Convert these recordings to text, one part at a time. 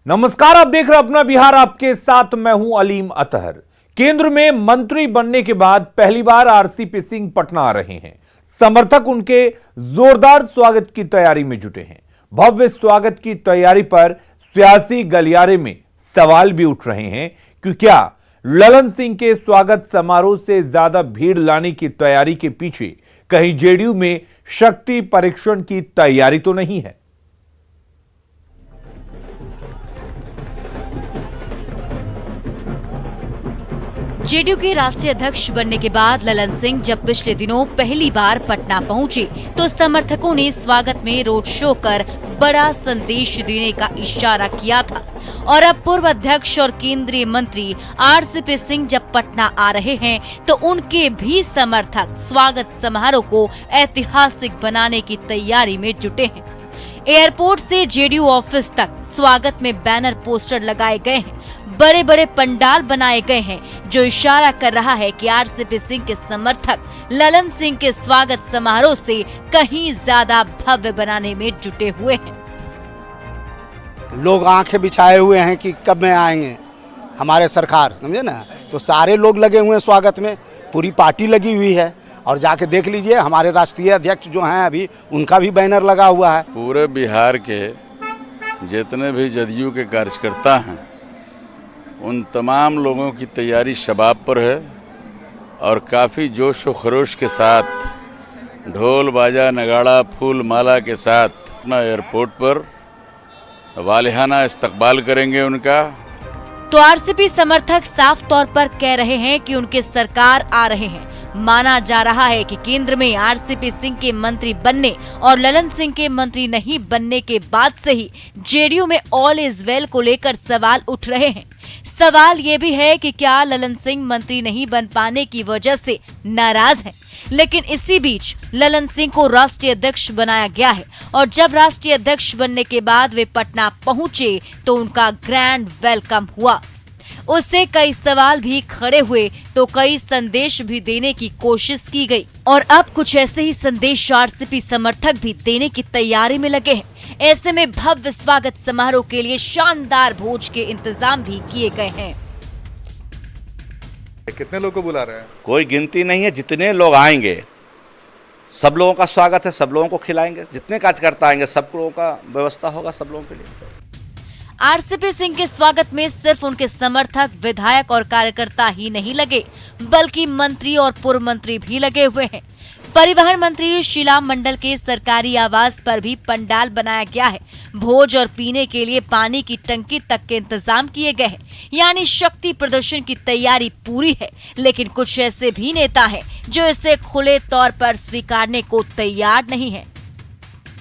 नमस्कार, आप देख रहे हैं अपना बिहार, आपके साथ मैं हूं अलीम अतहर। केंद्र में मंत्री बनने के बाद पहली बार आरसीपी सिंह पटना आ रहे हैं। समर्थक उनके जोरदार स्वागत की तैयारी में जुटे हैं। भव्य स्वागत की तैयारी पर सियासी गलियारे में सवाल भी उठ रहे हैं कि क्या ललन सिंह के स्वागत समारोह से ज्यादा भीड़ लाने की तैयारी के पीछे कहीं जेडीयू में शक्ति परीक्षण की तैयारी तो नहीं है। जेडीयू के राष्ट्रीय अध्यक्ष बनने के बाद ललन सिंह जब पिछले दिनों पहली बार पटना पहुंचे तो समर्थकों ने स्वागत में रोड शो कर बड़ा संदेश देने का इशारा किया था। और अब पूर्व अध्यक्ष और केंद्रीय मंत्री आरसीपी सिंह जब पटना आ रहे हैं तो उनके भी समर्थक स्वागत समारोह को ऐतिहासिक बनाने की तैयारी में जुटे हैं। एयरपोर्ट से जेडीयू ऑफिस तक स्वागत में बैनर पोस्टर लगाए गए हैं, बड़े बड़े पंडाल बनाए गए हैं, जो इशारा कर रहा है कि आरसीपी सिंह के समर्थक ललन सिंह के स्वागत समारोह से कहीं ज्यादा भव्य बनाने में जुटे हुए हैं। लोग आंखें बिछाए हुए हैं कि कब में आएंगे हमारे सरकार, समझे ना। तो सारे लोग लगे हुए हैं स्वागत में, पूरी पार्टी लगी हुई है। और जाके देख लीजिए, हमारे राष्ट्रीय अध्यक्ष जो हैं अभी, उनका भी बैनर लगा हुआ है। पूरे बिहार के जितने भी जदयू के कार्यकर्ता हैं उन तमाम लोगों की तैयारी शबाब पर है और काफ़ी जोश व खरोश के साथ ढोल बाजा नगाड़ा फूल माला के साथ अपना एयरपोर्ट पर वालिहाना इस्तकबाल करेंगे उनका। तो आरसीपी समर्थक साफ तौर पर कह रहे हैं कि उनके सरकार आ रहे हैं। माना जा रहा है कि केंद्र में आरसीपी सिंह के मंत्री बनने और ललन सिंह के मंत्री नहीं बनने के बाद से ही जेडीयू में ऑल इज वेल को लेकर सवाल उठ रहे हैं। सवाल ये भी है कि क्या ललन सिंह मंत्री नहीं बन पाने की वजह से नाराज हैं? लेकिन इसी बीच ललन सिंह को राष्ट्रीय अध्यक्ष बनाया गया है और जब राष्ट्रीय अध्यक्ष बनने के बाद वे पटना पहुंचे तो उनका ग्रैंड वेलकम हुआ। उससे कई सवाल भी खड़े हुए तो कई संदेश भी देने की कोशिश की गई और अब कुछ ऐसे ही संदेश आरसीपी समर्थक भी देने की तैयारी में लगे हैं। ऐसे में भव्य स्वागत समारोह के लिए शानदार भोज के इंतजाम भी किए गए हैं। कितने लोगों को बुला रहे हैं? कोई गिनती नहीं है, जितने लोग आएंगे सब लोगों का स्वागत है, सब लोगों को खिलाएंगे। जितने कार्यकर्ता आएंगे सब लोगों का व्यवस्था होगा सब लोगों के लिए। आरसीपी सिंह के स्वागत में सिर्फ उनके समर्थक, विधायक और कार्यकर्ता ही नहीं लगे, बल्कि मंत्री और पूर्व मंत्री भी लगे हुए हैं। परिवहन मंत्री शीला मंडल के सरकारी आवास पर भी पंडाल बनाया गया है। भोज और पीने के लिए पानी की टंकी तक के इंतजाम किए गए हैं। यानी शक्ति प्रदर्शन की तैयारी पूरी है। लेकिन कुछ ऐसे भी नेता हैं जो इसे खुले तौर पर स्वीकारने को तैयार नहीं है।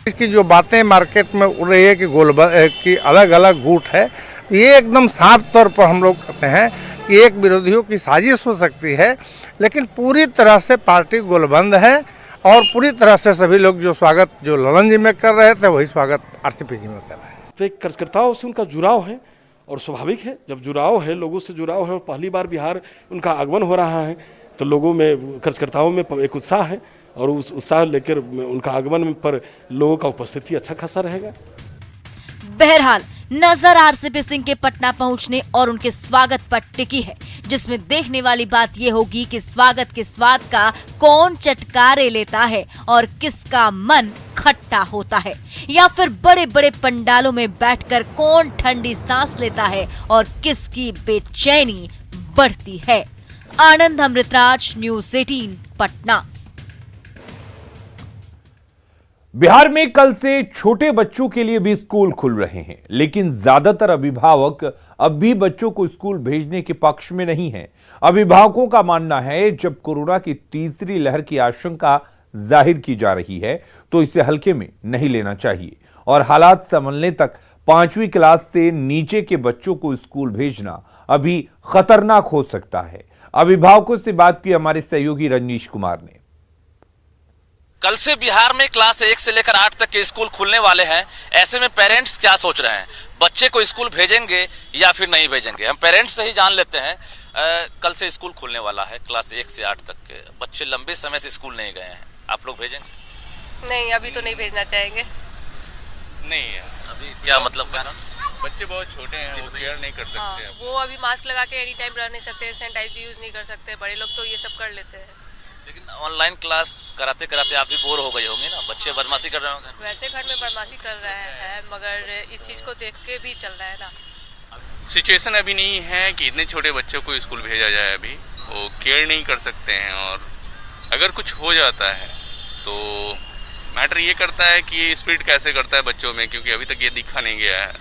इसकी जो बातें मार्केट में उड़ रही है कि अलग अलग गुट है, ये एकदम साफ तौर पर हम लोग कहते हैं कि एक विरोधियों की साजिश हो सकती है, लेकिन पूरी तरह से पार्टी गोलबंद है और पूरी तरह से सभी लोग जो स्वागत जो ललन जी में कर रहे थे वही स्वागत आरसीपी जी में कर रहे हैं। तो एक कार्यकर्ताओं से उनका जुड़ाव है और स्वाभाविक है, जब जुड़ाव है, लोगों से जुड़ाव है और पहली बार बिहार उनका आगमन हो रहा है तो लोगों में, कार्यकर्ताओं में एक उत्साह है और उस उत्साह लेकर उनका आगमन पर लोगों का उपस्थिति अच्छा खासा रहेगा। बहरहाल नजर आरसीपी सिंह के पटना पहुंचने और उनके स्वागत पर टिकी है, जिसमें देखने वाली बात यह होगी कि स्वागत के स्वाद का कौन चटकारे लेता है और किसका मन खट्टा होता है, या फिर बड़े बड़े पंडालों में बैठकर कौन ठंडी सांस लेता है और किसकी बेचैनी बढ़ती है। आनंद अमृतराज, न्यूज़ 18 पटना। बिहार में कल से छोटे बच्चों के लिए भी स्कूल खुल रहे हैं, लेकिन ज्यादातर अभिभावक अब भी बच्चों को स्कूल भेजने के पक्ष में नहीं हैं। अभिभावकों का मानना है जब कोरोना की तीसरी लहर की आशंका जाहिर की जा रही है तो इसे हल्के में नहीं लेना चाहिए और हालात संभलने तक 5वीं क्लास से नीचे के बच्चों को स्कूल भेजना अभी खतरनाक हो सकता है। अभिभावकों से बात की हमारे सहयोगी रजनीश कुमार ने। कल से बिहार में क्लास 1 से लेकर 8 तक के स्कूल खुलने वाले हैं। ऐसे में पेरेंट्स क्या सोच रहे हैं, बच्चे को स्कूल भेजेंगे या फिर नहीं भेजेंगे? हम पेरेंट्स से ही जान लेते हैं। कल से स्कूल खुलने वाला है, क्लास 1 से 8 तक के बच्चे लंबे समय से स्कूल नहीं गए हैं, आप लोग भेजेंगे? नहीं, अभी तो नहीं भेजना चाहेंगे। नहीं है अभी। क्या मतलब कारण? बच्चे बहुत छोटे हैं, वो केयर नहीं कर सकते हैं। वो अभी मास्क लगा के एनी टाइम रह नहीं सकते, सैनिटाइज भी यूज नहीं कर सकते। बड़े लोग तो ये सब कर लेते हैं। लेकिन ऑनलाइन क्लास कराते कराते आप भी बोर हो गई होंगी ना, बच्चे बदमाशी कर रहे होंगे। वैसे घर में बदमाशी कर रहे हैं, मगर इस चीज को देख के भी चल रहा है ना। सिचुएशन अभी नहीं है कि इतने छोटे बच्चों को स्कूल भेजा जाए। अभी वो केयर नहीं कर सकते हैं, और अगर कुछ हो जाता है तो मैटर ये करता है कि ये स्प्रेड कैसे करता है बच्चों में, क्योंकि अभी तक ये दिखा नहीं गया है।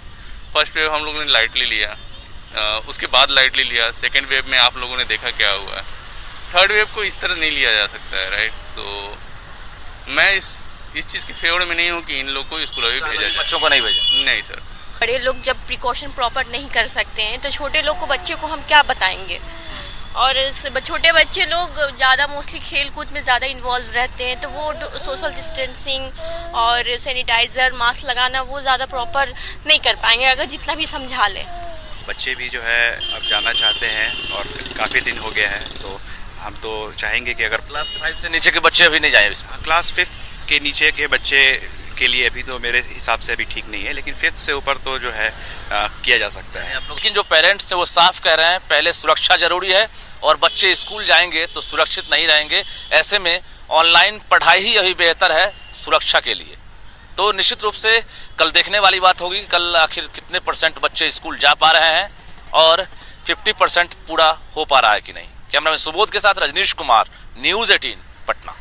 फर्स्ट वेव हम लोगों ने लाइटली लिया, उसके बाद लाइटली लिया। सेकेंड वेव में आप लोगों ने देखा क्या हुआ। थर्ड वेव को इस तरह नहीं लिया जा सकता है, राइट। तो मैं इस चीज़ के फेवर में नहीं हूँ कि इन लोग को स्कूल अभी भेजा जाए। बच्चों को नहीं भेजा? नहीं सर। बड़े लोग जब प्रिकॉशन प्रॉपर नहीं कर सकते हैं तो छोटे लोग को, बच्चे को हम क्या बताएंगे। और छोटे बच्चे लोग ज़्यादा मोस्टली खेल कूद में ज़्यादा इन्वॉल्व रहते हैं, तो वो सोशल डिस्टेंसिंग और सैनिटाइज़र मास्क लगाना वो ज़्यादा प्रॉपर नहीं कर पाएंगे अगर जितना भी समझा लें। बच्चे भी जो है अब जाना चाहते हैं और काफ़ी दिन हो गया है, तो हम तो चाहेंगे कि अगर क्लास 5 से नीचे के बच्चे अभी नहीं जाए इसमें। क्लास 5 के नीचे के बच्चे के लिए अभी तो मेरे हिसाब से अभी ठीक नहीं है, लेकिन 5th से ऊपर तो जो है किया जा सकता है। लेकिन जो पेरेंट्स हैं वो साफ कह रहे हैं पहले सुरक्षा जरूरी है, और बच्चे स्कूल जाएंगे तो सुरक्षित नहीं रहेंगे। ऐसे में ऑनलाइन पढ़ाई ही अभी बेहतर है सुरक्षा के लिए। तो निश्चित रूप से कल देखने वाली बात होगी, कल आखिर कितने % बच्चे स्कूल जा पा रहे हैं और 50% पूरा हो पा रहा है कि नहीं। कैमरामैन सुबोध के साथ रजनीश कुमार, न्यूज़ 18 पटना।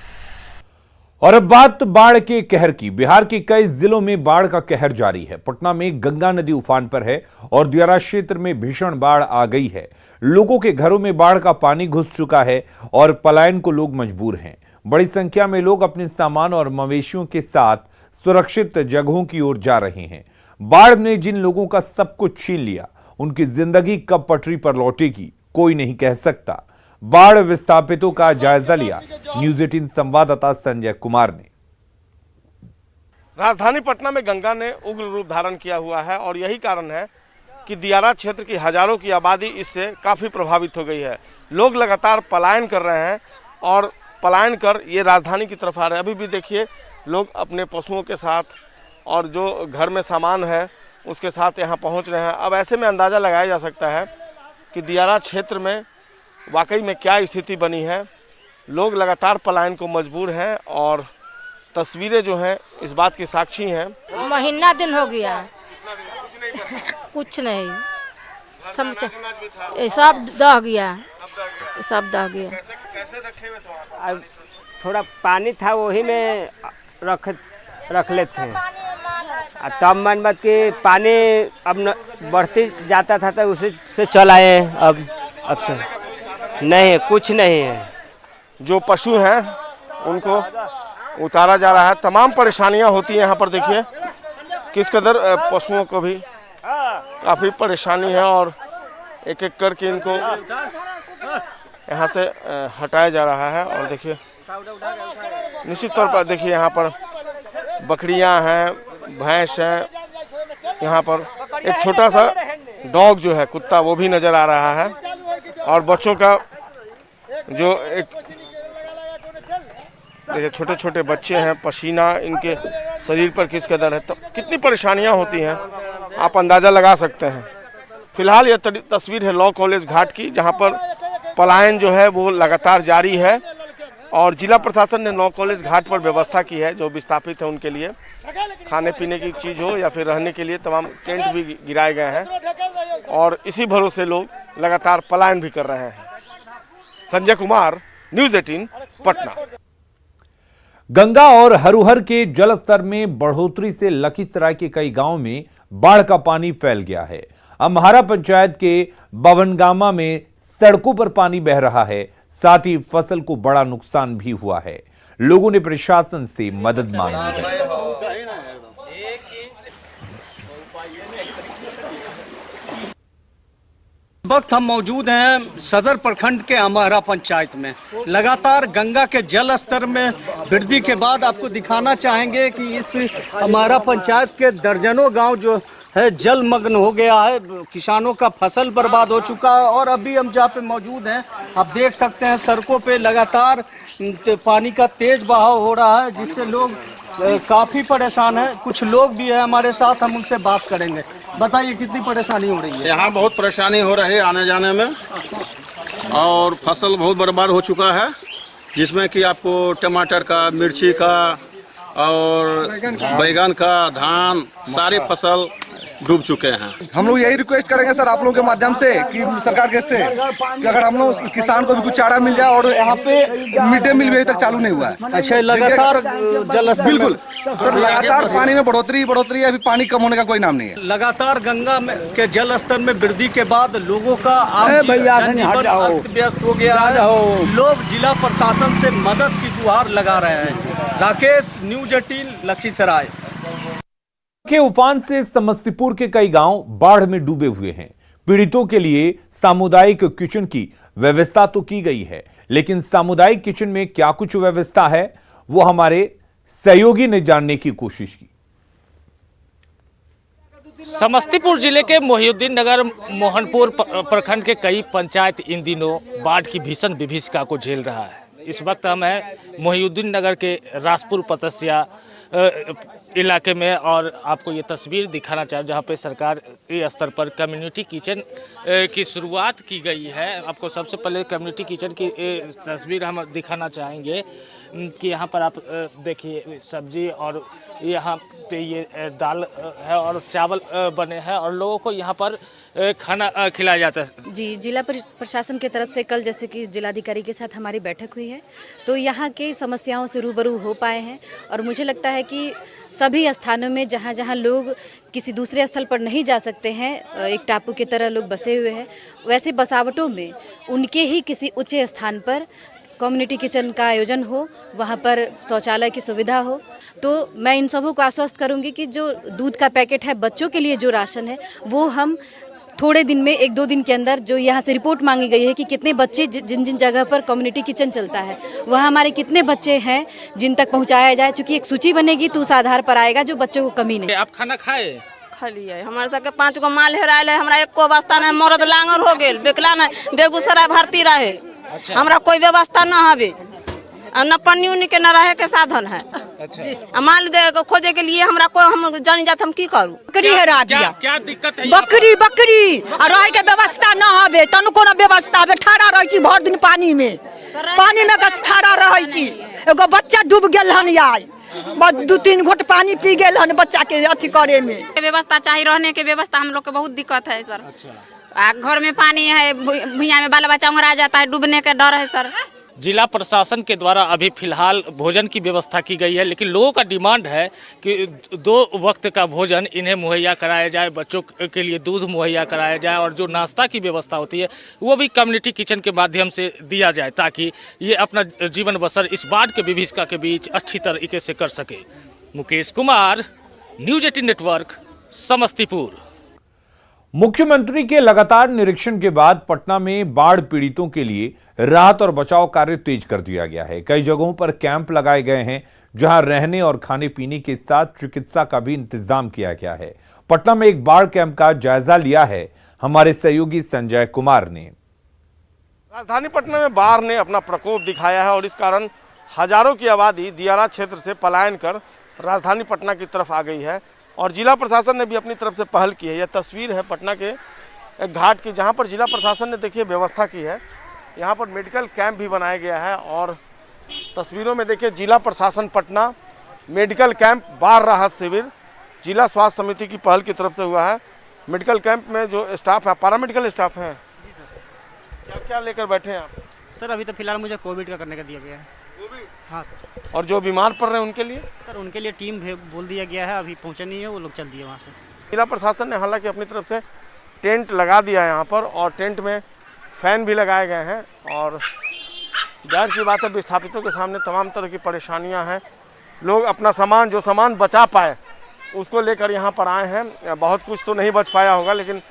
और अब बात बाढ़ के कहर की। बिहार के कई जिलों में बाढ़ का कहर जारी है। पटना में गंगा नदी उफान पर है और दियारा क्षेत्र में भीषण बाढ़ आ गई है। लोगों के घरों में बाढ़ का पानी घुस चुका है और पलायन को लोग मजबूर हैं। बड़ी संख्या में लोग अपने सामान और मवेशियों के साथ सुरक्षित जगहों की ओर जा रहे हैं। बाढ़ ने जिन लोगों का सब कुछ छीन लिया, उनकी जिंदगी कब पटरी पर लौटेगी कोई नहीं कह सकता। बाढ़ विस्थापितों का जायजा लिया न्यूज़ 18 संवाददाता संजय कुमार ने। राजधानी पटना में गंगा ने उग्र रूप धारण किया हुआ है और यही कारण है कि दियारा क्षेत्र की हजारों की आबादी इससे काफ़ी प्रभावित हो गई है। लोग लगातार पलायन कर रहे हैं और पलायन कर ये राजधानी की तरफ आ रहे हैं। अभी भी देखिए लोग अपने पशुओं के साथ और जो घर में सामान है उसके साथ यहाँ पहुँच रहे हैं। अब ऐसे में अंदाज़ा लगाया जा सकता है कि दियारा क्षेत्र में वाकई में क्या स्थिति बनी है। लोग लगातार पलायन को मजबूर हैं और तस्वीरें जो हैं इस बात की साक्षी हैं। महीना दिन हो गया कुछ नहीं, सब दह गया, सब दह गया। अब थोड़ा पानी था वही में रख लेते हैं। तब मन मत कि पानी अब बढ़ते जाता था तो उसी से चल आए। अब से नहीं, कुछ नहीं है। जो पशु हैं उनको उतारा जा रहा है। तमाम परेशानियां होती हैं यहाँ पर। देखिए किस कदर पशुओं को भी काफ़ी परेशानी है और एक एक करके इनको यहाँ से हटाया जा रहा है। और देखिए निश्चित तौर पर देखिए यहाँ पर बकरियाँ हैं, भैंस हैं। यहाँ पर एक छोटा सा डॉग जो है, कुत्ता, वो भी नज़र आ रहा है। और बच्चों का जो एक देखिए छोटे छोटे बच्चे हैं, पसीना इनके शरीर पर किस कदर है, तो कितनी परेशानियां होती हैं आप अंदाज़ा लगा सकते हैं। फिलहाल यह तस्वीर है लॉ कॉलेज घाट की, जहां पर पलायन जो है वो लगातार जारी है और जिला प्रशासन ने लॉ कॉलेज घाट पर व्यवस्था की है। जो विस्थापित है उनके लिए खाने पीने की चीज़ हो या फिर रहने के लिए तमाम टेंट भी गिराए गए हैं और इसी भरोसे लोग लगातार पलायन भी कर रहे हैं। संजय कुमार, न्यूज़ 18 पटना। गंगा और हरुहर के जलस्तर में बढ़ोतरी से लखीसराय के कई गांवों में बाढ़ का पानी फैल गया है। अम्हारा पंचायत के बवनगामा में सड़कों पर पानी बह रहा है, साथ ही फसल को बड़ा नुकसान भी हुआ है। लोगों ने प्रशासन से मदद मांगी है। वक्त हम मौजूद हैं सदर प्रखंड के अम्हारा पंचायत में। लगातार गंगा के जल स्तर में वृद्धि के बाद आपको दिखाना चाहेंगे कि इस अम्हारा पंचायत के दर्जनों गांव जो है जलमग्न हो गया है। किसानों का फसल बर्बाद हो चुका है और अभी हम जहाँ पे मौजूद हैं आप देख सकते हैं सड़कों पे लगातार पानी का तेज बहाव हो रहा है, जिससे लोग काफ़ी परेशान हैं। कुछ लोग भी हैं हमारे साथ, हम उनसे बात करेंगे। बताइए कितनी परेशानी हो रही है? यहाँ बहुत परेशानी हो रही है आने जाने में, और फसल बहुत बर्बाद हो चुका है, जिसमें कि आपको टमाटर का, मिर्ची का और बैगन का, धान, सारी फसल डूब चुके हैं। हम लोग यही रिक्वेस्ट करेंगे सर आप लोगों के माध्यम से कि सरकार के से कि अगर हम लोग किसान को भी कुछ चारा मिल जाए, और यहाँ पे मिड डे मील भी अभी तक चालू नहीं हुआ है। अच्छा, लगातार जल स्तर बिल्कुल सर, लगातार पानी में बढ़ोतरी है, अभी पानी कम होने का कोई नाम नहीं है। लगातार गंगा में के जल स्तर में वृद्धि के बाद लोगों का आम जनजीवन अस्त व्यस्त हो गया है। लोग जिला प्रशासन से मदद की गुहार लगा रहे हैं। राकेश, न्यूज 18, लखीसराय। के उफान से समस्तीपुर के कई गांव बाढ़ में डूबे हुए हैं। पीड़ितों के लिए सामुदायिक किचन की व्यवस्था तो की गई है, लेकिन सामुदायिक किचन में क्या कुछ व्यवस्था है वो हमारे सहयोगी ने जानने की कोशिश की। समस्तीपुर जिले के मोहिउद्दीन नगर मोहनपुर प्रखंड के कई पंचायत इन दिनों बाढ़ की भीषण विभीषिका को झेल रहा है। इस वक्त हम हैं मोहिउद्दीन नगर के राजपुर पतसिया इलाके में, और आपको ये तस्वीर दिखाना चाहूँ जहाँ पे सरकार के स्तर पर कम्युनिटी किचन की शुरुआत की गई है। आपको सबसे पहले कम्युनिटी किचन की तस्वीर हम दिखाना चाहेंगे कि यहाँ पर आप देखिए सब्जी और यहाँ पे ये दाल है और चावल बने हैं और लोगों को यहाँ पर खाना खिलाया जाता है। जी, जिला प्रशासन की तरफ से कल जैसे कि जिलाधिकारी के साथ हमारी बैठक हुई है, तो यहाँ के समस्याओं से रूबरू हो पाए हैं, और मुझे लगता है कि सभी स्थानों में जहाँ जहाँ लोग किसी दूसरे स्थल पर नहीं जा सकते हैं, एक टापू की तरह लोग बसे हुए हैं, वैसे बसावटों में उनके ही किसी उच्च स्थान पर कम्युनिटी किचन का आयोजन हो, वहाँ पर शौचालय की सुविधा हो। तो मैं इन सबों को आश्वस्त करूँगी कि जो दूध का पैकेट है, बच्चों के लिए जो राशन है, वो हम थोड़े दिन में, 1-2 दिन के अंदर, जो यहाँ से रिपोर्ट मांगी गई है कि कितने बच्चे जिन जिन जगह पर कम्युनिटी किचन चलता है वहाँ हमारे कितने बच्चे हैं जिन तक पहुँचाया जाए। चूँकि एक सूची बनेगी तो उस आधार पर आएगा जो बच्चों को कमी नहीं। आप खाना खाए? खा लिया है। हमारे सबके 5 गो माल हेरायल है, हमरा 1 व्यवस्था नहीं, मरद लांगर हो गेल, बेकला नहीं, बेगूसराय भर्ती रहे। अच्छा। हमरा कोई व्यवस्था न हवे, न पन्नी उन्नी के न रहे के साधन है। अच्छा। माल दे खोजे के लिए हमरा कोई, हम जानी जात हम की करू। बकरी हेरा दिया। क्या दिक्कत है? बकरी और रहे के व्यवस्था न हवे, तनु कोनो व्यवस्था हवे। ठाड़ा रही छी भर दिन पानी में ठाड़ा रही छी। एगो बच्चा डूब गेल हन, आई 2-3 घोट पानी पी गेल हन बच्चा के अथी करे में। व्यवस्था चाहिए, रहने के व्यवस्था हम लोग के बहुत दिक्कत है सर। अच्छा। घर में पानी है, भुइयां में बाल बच्चा उंगरा जाता है, डूबने का डर है सर। जिला प्रशासन के द्वारा अभी फिलहाल भोजन की व्यवस्था की गई है, लेकिन लोगों का डिमांड है कि 2 वक्त का भोजन इन्हें मुहैया कराया जाए, बच्चों के लिए दूध मुहैया कराया जाए, और जो नाश्ता की व्यवस्था होती है वो भी कम्युनिटी किचन के माध्यम से दिया जाए, ताकि ये अपना जीवन बसर इस बाढ़ के विभीषिका के बीच अच्छी तरीके से कर सके। Mukesh Kumar, news 18 network, Samastipur. मुख्यमंत्री के लगातार निरीक्षण के बाद पटना में बाढ़ पीड़ितों के लिए राहत और बचाव कार्य तेज कर दिया गया है। कई जगहों पर कैंप लगाए गए हैं, जहां रहने और खाने पीने के साथ चिकित्सा का भी इंतजाम किया गया है। पटना में एक बाढ़ कैंप का जायजा लिया है हमारे सहयोगी संजय कुमार ने। राजधानी पटना में बाढ़ ने अपना प्रकोप दिखाया है, और इस कारण हजारों की आबादी दियारा क्षेत्र से पलायन कर राजधानी पटना की तरफ आ गई है, और जिला प्रशासन ने भी अपनी तरफ से पहल की है। यह तस्वीर है पटना के एक घाट की, जहां पर जिला प्रशासन ने देखिए व्यवस्था की है। यहां पर मेडिकल कैंप भी बनाया गया है, और तस्वीरों में देखिए जिला प्रशासन पटना मेडिकल कैंप, बाढ़ राहत शिविर जिला स्वास्थ्य समिति की पहल की तरफ से हुआ है। मेडिकल कैंप में जो स्टाफ है, पैरामेडिकल स्टाफ हैं, क्या क्या लेकर बैठे हैं आप? सर अभी तो फिलहाल मुझे कोविड का करने का दिया गया है। हाँ सर। और जो बीमार पड़ रहे हैं उनके लिए? सर उनके लिए टीम बोल दिया गया है, अभी पहुंचा नहीं है, वो लोग चल दिए वहाँ से। जिला प्रशासन ने हालांकि अपनी तरफ से टेंट लगा दिया है यहाँ पर, और टेंट में फैन भी लगाए गए हैं, और जाहिर सी बात है विस्थापितों के सामने तमाम तरह की परेशानियाँ हैं। लोग अपना सामान, जो सामान बचा पाए उसको लेकर यहाँ पर आए हैं। बहुत कुछ तो नहीं बच पाया होगा, लेकिन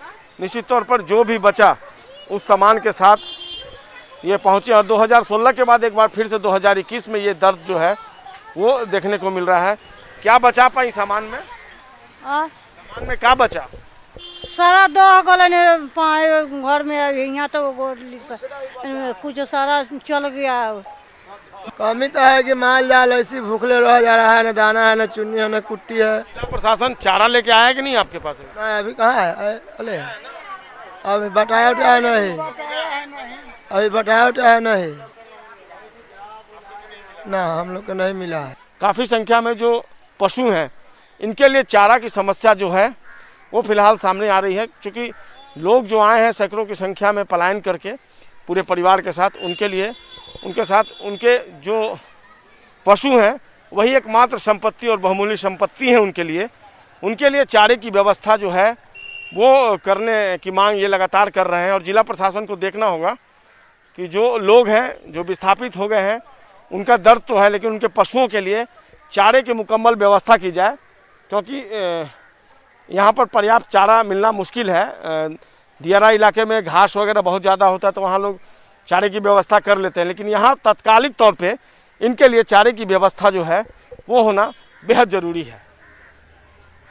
निश्चित तौर पर जो भी बचा उस सामान के साथ ये पहुँचे। और 2016 के बाद एक बार फिर से 2021 में ये दर्द जो है वो देखने को मिल रहा है। क्या बचा पाई सामान में? सामान में क्या बचा? सारा दह गलन घर में, यहाँ तो कुछ सारा चल गया। कमी तो है कि माल जाल ऐसी भूखले रह जा रहा है, न दाना है, न चुन्नी है, न कुट्टी है। जिला प्रशासन चारा लेके आया है कि नहीं आपके पास? नहीं, अभी कहाँ है? अरे अभी बटाया उठाया नहीं, अभी बटाया उठाया नहीं ना, हम लोग को नहीं मिला है। काफ़ी संख्या में जो पशु हैं इनके लिए चारा की समस्या जो है वो फिलहाल सामने आ रही है, क्योंकि लोग जो आए हैं सैकड़ों की संख्या में पलायन करके पूरे परिवार के साथ, उनके लिए उनके साथ उनके जो पशु हैं वही एकमात्र संपत्ति और बहुमूल्य संपत्ति है उनके लिए चारे की व्यवस्था जो है वो करने की मांग ये लगातार कर रहे हैं। और जिला प्रशासन को देखना होगा कि जो लोग हैं जो विस्थापित हो गए हैं उनका दर्द तो है, लेकिन उनके पशुओं के लिए चारे की मुकम्मल व्यवस्था की जाए, क्योंकि यहाँ पर पर्याप्त चारा मिलना मुश्किल है। दियारा इलाके में घास वगैरह बहुत ज़्यादा होता है तो वहाँ लोग चारे की व्यवस्था कर लेते हैं, लेकिन यहाँ तत्कालिक तौर पे इनके लिए चारे की व्यवस्था जो है वो होना बेहद ज़रूरी है।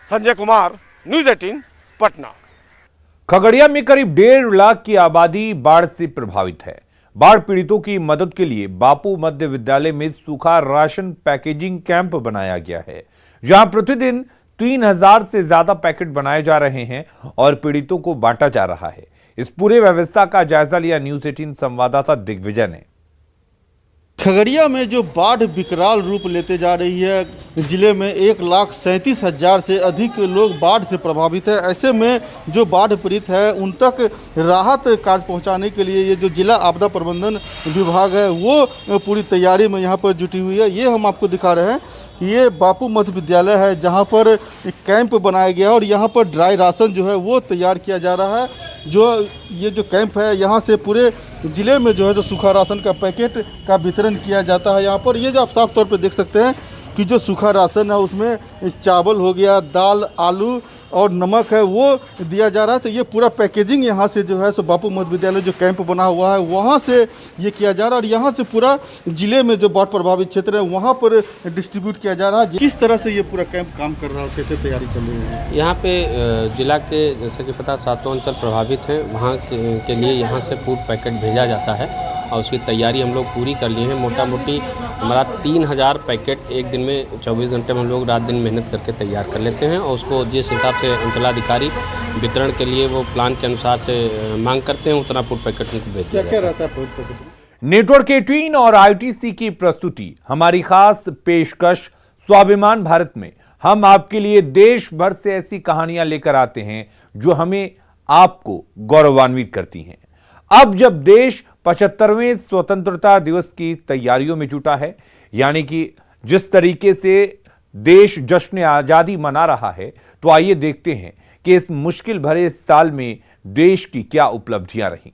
संजय कुमार, न्यूज़ 18 पटना। खगड़िया में करीब 1.5 लाख की आबादी बाढ़ से प्रभावित है। बाढ़ पीड़ितों की मदद के लिए बापू मध्य विद्यालय में सूखा राशन पैकेजिंग कैंप बनाया गया है, जहां प्रतिदिन 3000 से ज्यादा पैकेट बनाए जा रहे हैं और पीड़ितों को बांटा जा रहा है। इस पूरे व्यवस्था का जायजा लिया न्यूज़ 18 संवाददाता दिग्विजय ने। खगड़िया में जो बाढ़ विकराल रूप लेते जा रही है, जिले में 1,37,000 से अधिक लोग बाढ़ से प्रभावित है। ऐसे में जो बाढ़ पीड़ित है उन तक राहत कार्य पहुंचाने के लिए ये जो जिला आपदा प्रबंधन विभाग है वो पूरी तैयारी में यहाँ पर जुटी हुई है। ये हम आपको दिखा रहे हैं, ये बापू मध्य विद्यालय है जहाँ पर एक कैंप बनाया गया है और यहाँ पर ड्राई राशन जो है वो तैयार किया जा रहा है। जो ये जो कैंप है यहाँ से पूरे ज़िले में जो है जो सूखा राशन का पैकेट का वितरण किया जाता है। यहाँ पर ये जो आप साफ तौर पे देख सकते हैं कि जो सूखा राशन है उसमें चावल हो गया, दाल, आलू और नमक है वो दिया जा रहा है। तो ये पूरा पैकेजिंग यहाँ से जो है सो बापू मध्य विद्यालय जो कैंप बना हुआ है वहाँ से ये किया जा रहा है और यहाँ से पूरा जिले में जो बाढ़ प्रभावित क्षेत्र है वहाँ पर डिस्ट्रीब्यूट किया जा रहा है। किस तरह से ये पूरा कैंप काम कर रहा है, कैसे तैयारी चल रही है? यहाँ पे जिला के जैसे कि पता 7 अंचल प्रभावित हैं, वहाँ के लिए यहाँ से फूड पैकेट भेजा जाता है और उसकी तैयारी हम लोग पूरी कर लिए हैं। मोटा मोटी हमारा 3000 पैकेट एक दिन में 24 घंटे में हम लोग रात दिन मेहनत करके तैयार कर लेते हैं और उसको जिस हिसाब से अंचलाधिकारी वितरण के लिए वो प्लान के अनुसार से मांग करते हैं उतना फूड पैकेट उनको भेजते हैं। क्या रहता है फूड पैकेट? नेटवर्क 18 और आईटीसी की प्रस्तुति, हमारी खास पेशकश स्वाभिमान भारत में हम आपके लिए देश भर से ऐसी कहानियां लेकर आते हैं जो हमें आपको गौरवान्वित करती हैं। अब जब देश 75वें स्वतंत्रता दिवस की तैयारियों में जुटा है, यानी कि जिस तरीके से देश जश्न आजादी मना रहा है, तो आइए देखते हैं कि इस मुश्किल भरे साल में देश की क्या उपलब्धियां रहीं।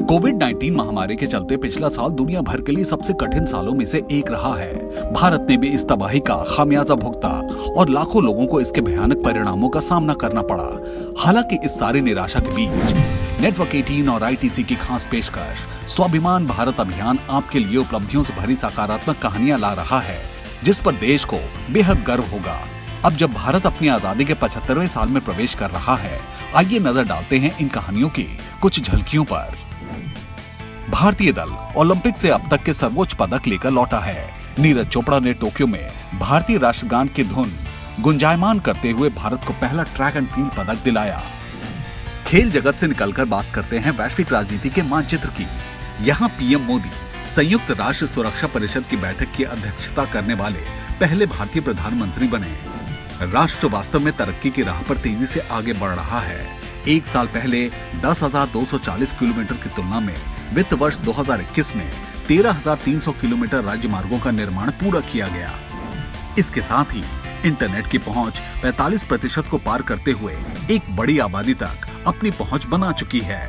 कोविड-19 महामारी के चलते पिछला साल दुनिया भर के लिए सबसे कठिन सालों में से एक रहा है। भारत ने भी इस तबाही का खामियाजा भुगता और लाखों लोगों को इसके भयानक परिणामों का सामना करना पड़ा। हालांकि इस सारी निराशा के बीच नेटवर्क 18 और आईटीसी की खास पेशकश स्वाभिमान भारत अभियान आपके लिए उपलब्धियों से भरी सकारात्मक कहानियां ला रहा है, जिस पर देश को बेहद गर्व होगा। अब जब भारत अपनी आजादी के 75वें साल में प्रवेश कर रहा है, आइए नजर डालते हैं इन कहानियों की कुछ झलकियों पर। भारतीय दल ओलंपिक से अब तक के सर्वोच्च पदक लेकर लौटा है। नीरज चोपड़ा ने टोक्यो में भारतीय राष्ट्रगान की धुन गुंजायमान करते हुए भारत को पहला ट्रैक एंड फील्ड पदक दिलाया। खेल जगत से निकलकर बात करते हैं वैश्विक राजनीति के मानचित्र की। यहाँ पीएम मोदी संयुक्त राष्ट्र सुरक्षा परिषद की बैठक की अध्यक्षता करने वाले पहले भारतीय प्रधानमंत्री बने। राष्ट्र वास्तव में तरक्की की राह पर तेजी से आगे बढ़ रहा है। एक साल पहले 10,240 किलोमीटर की तुलना में वित्त वर्ष 2021 में 13,300 किलोमीटर राज्य मार्गों का निर्माण पूरा किया गया। इसके साथ ही इंटरनेट की पहुंच 45% को पार करते हुए एक बड़ी आबादी तक अपनी पहुंच बना चुकी है।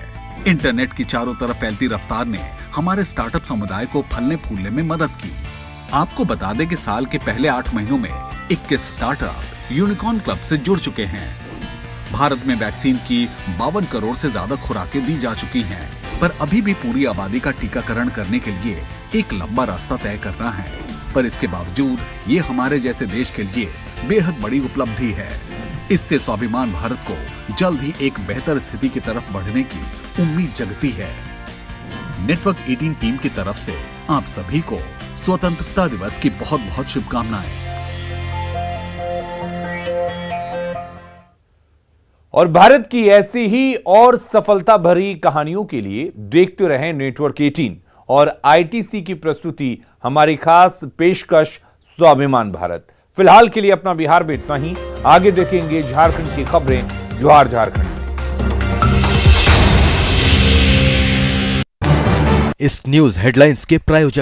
इंटरनेट की चारों तरफ फैलती रफ्तार ने हमारे स्टार्टअप समुदाय को फलने फूलने में मदद की। आपको बता दें कि साल के पहले 8 महीनों में 21 स्टार्टअप यूनिकॉर्न क्लब से जुड़ चुके हैं। भारत में वैक्सीन की 52 करोड़ से ज्यादा खुराकें दी जा चुकी हैं, पर अभी भी पूरी आबादी का टीकाकरण करने के लिए एक लंबा रास्ता तय करना है। पर इसके बावजूद ये हमारे जैसे देश के लिए बेहद बड़ी उपलब्धि है। इससे स्वाभिमान भारत को जल्द ही एक बेहतर स्थिति की तरफ बढ़ने की उम्मीद जगती है। नेटवर्क 18 टीम की तरफ से आप सभी को स्वतंत्रता दिवस की बहुत बहुत शुभकामनाएं। और भारत की ऐसी ही और सफलता भरी कहानियों के लिए देखते रहें नेटवर्क 18 और आईटीसी की प्रस्तुति हमारी खास पेशकश स्वाभिमान भारत। फिलहाल के लिए अपना बिहार में इतना ही। आगे देखेंगे झारखंड की खबरें। जोहार झारखंड। इस न्यूज हेडलाइंस के प्रायोजक